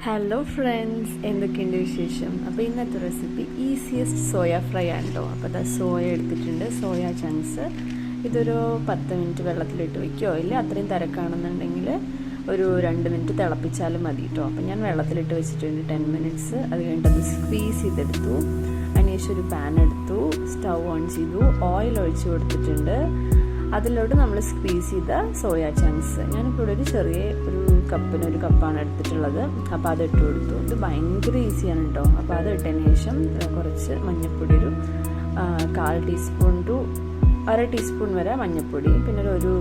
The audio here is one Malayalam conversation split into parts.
ഹലോ ഫ്രണ്ട്സ്, എന്തൊക്കെയുണ്ട് വിശേഷം? അപ്പോൾ ഇന്നത്തെ റെസിപ്പി ഈസിയസ്റ്റ് സോയ ഫ്രൈ ആണ് കേട്ടോ. അപ്പോൾ അത് സോയ എടുത്തിട്ടുണ്ട്, സോയ ചങ്ക്സ്. ഇതൊരു 10 മിനിറ്റ് വെള്ളത്തിലിട്ട് വയ്ക്കുകയോ ഇല്ല അത്രയും തിരക്കാണെന്നുണ്ടെങ്കിൽ ഒരു 2 മിനിറ്റ് തിളപ്പിച്ചാലും മതി കേട്ടോ. അപ്പോൾ ഞാൻ വെള്ളത്തിലിട്ട് വെച്ചിട്ടുണ്ട് 10 മിനിറ്റ്സ്. അത് കഴിഞ്ഞിട്ട് അത് സ്ക്വീസ് ചെയ്തെടുത്തു. അതിനുശേഷം ഒരു പാൻ എടുത്തു, സ്റ്റൗ ഓൺ ചെയ്തു, ഓയിൽ ഒഴിച്ച് കൊടുത്തിട്ടുണ്ട്. അതിലോട്ട് നമ്മൾ സ്ക്വീസ് ചെയ്ത സോയ ചങ്ക്സ്, ഞാനിപ്പോൾ ഒരു ചെറിയ ഒരു കപ്പാണ് എടുത്തിട്ടുള്ളത്. അപ്പോൾ അത് ഇട്ട് കൊടുത്തു. ഇത് ഭയങ്കര ഈസിയാണ് കേട്ടോ. അപ്പോൾ അത് ഇട്ടതിന് ശേഷം കുറച്ച് മഞ്ഞൾപ്പൊടി, ഒരു 1/4 ടീസ്പൂൺ ടു 1/2 ടീസ്പൂൺ വരെ മഞ്ഞൾപ്പൊടി, പിന്നെ ഒരു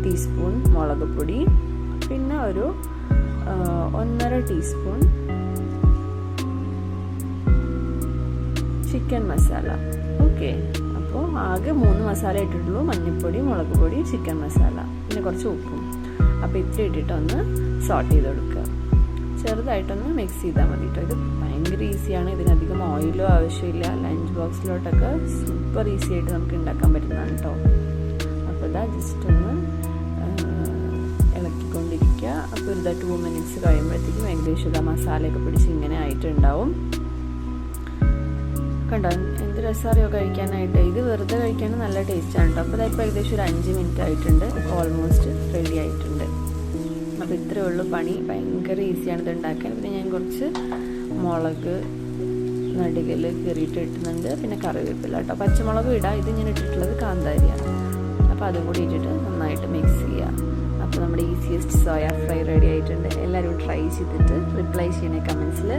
ടീസ്പൂൺ മുളക് പൊടി, പിന്നെ ഒരു 1/2 ടീസ്പൂൺ ചിക്കൻ മസാല. ഓക്കെ, അപ്പോൾ ആകെ 3 മസാല ഇട്ടിട്ടുള്ളൂ: മഞ്ഞൾപ്പൊടി, മുളക് പൊടി, ചിക്കൻ മസാല, പിന്നെ കുറച്ച് ഉപ്പും. അപ്പോൾ ഇത്ര ഇട്ടിട്ടൊന്ന് സോട്ട് ചെയ്ത് കൊടുക്കുക. ചെറുതായിട്ടൊന്ന് മിക്സ് ചെയ്താൽ മതി കേട്ടോ. ഇത് ഭയങ്കര ഈസിയാണ്. ഇതിനധികം ഓയിലോ ആവശ്യമില്ല. ലഞ്ച് ബോക്സിലോട്ടൊക്കെ സൂപ്പർ ഈസി ആയിട്ട് നമുക്ക് ഉണ്ടാക്കാൻ പറ്റുന്നതാണ് കേട്ടോ. അപ്പോൾ ഇതാ ജസ്റ്റ് ഒന്ന് ഇളക്കിക്കൊണ്ടിരിക്കുക. അപ്പോൾ ഒരു 2 മിനിറ്റ്സ് കഴിയുമ്പോഴത്തേക്കും ഏകദേശം ഇതാ മസാലയൊക്കെ പിടിച്ച് ഇങ്ങനെ ആയിട്ടുണ്ടാവും. കണ്ടോ എന്ത് രസമറിയോ കഴിക്കാനായിട്ട്. ഇത് വെറുതെ കഴിക്കാൻ നല്ല ടേസ്റ്റാണ് കേട്ടോ. അപ്പോൾ ഇപ്പോൾ ഏകദേശം ഒരു 5 മിനിറ്റ് ആയിട്ടുണ്ട്. ഓൾമോസ്റ്റ് റെഡി ആയിട്ടുണ്ട്. അപ്പോൾ ഇത്രയേ ഉള്ളൂ പണി. ഭയങ്കര ഈസിയാണ് ഇത് ഉണ്ടാക്കാൻ. പിന്നെ ഞാൻ കുറച്ച് മുളക് നടുകൽ കീറിയിട്ട് ഇട്ടുന്നുണ്ട്, പിന്നെ കറിവേപ്പില കേട്ടോ. പച്ചമുളക് ഇടാം. ഇത് ഞാൻ ഇട്ടിട്ടുള്ളത് കാന്താരിയാണ്. അപ്പോൾ അതും കൂടി ഇട്ടിട്ട് നന്നായിട്ട് മിക്സ് ചെയ്യുക. അപ്പോൾ നമ്മുടെ ഈസിയസ്റ്റ് സോയ ഫ്രൈ റെഡി ആയിട്ടുണ്ട്. എല്ലാവരും ട്രൈ ചെയ്തിട്ട് റിപ്ലൈ ചെയ്യണേ കമൻസിൽ.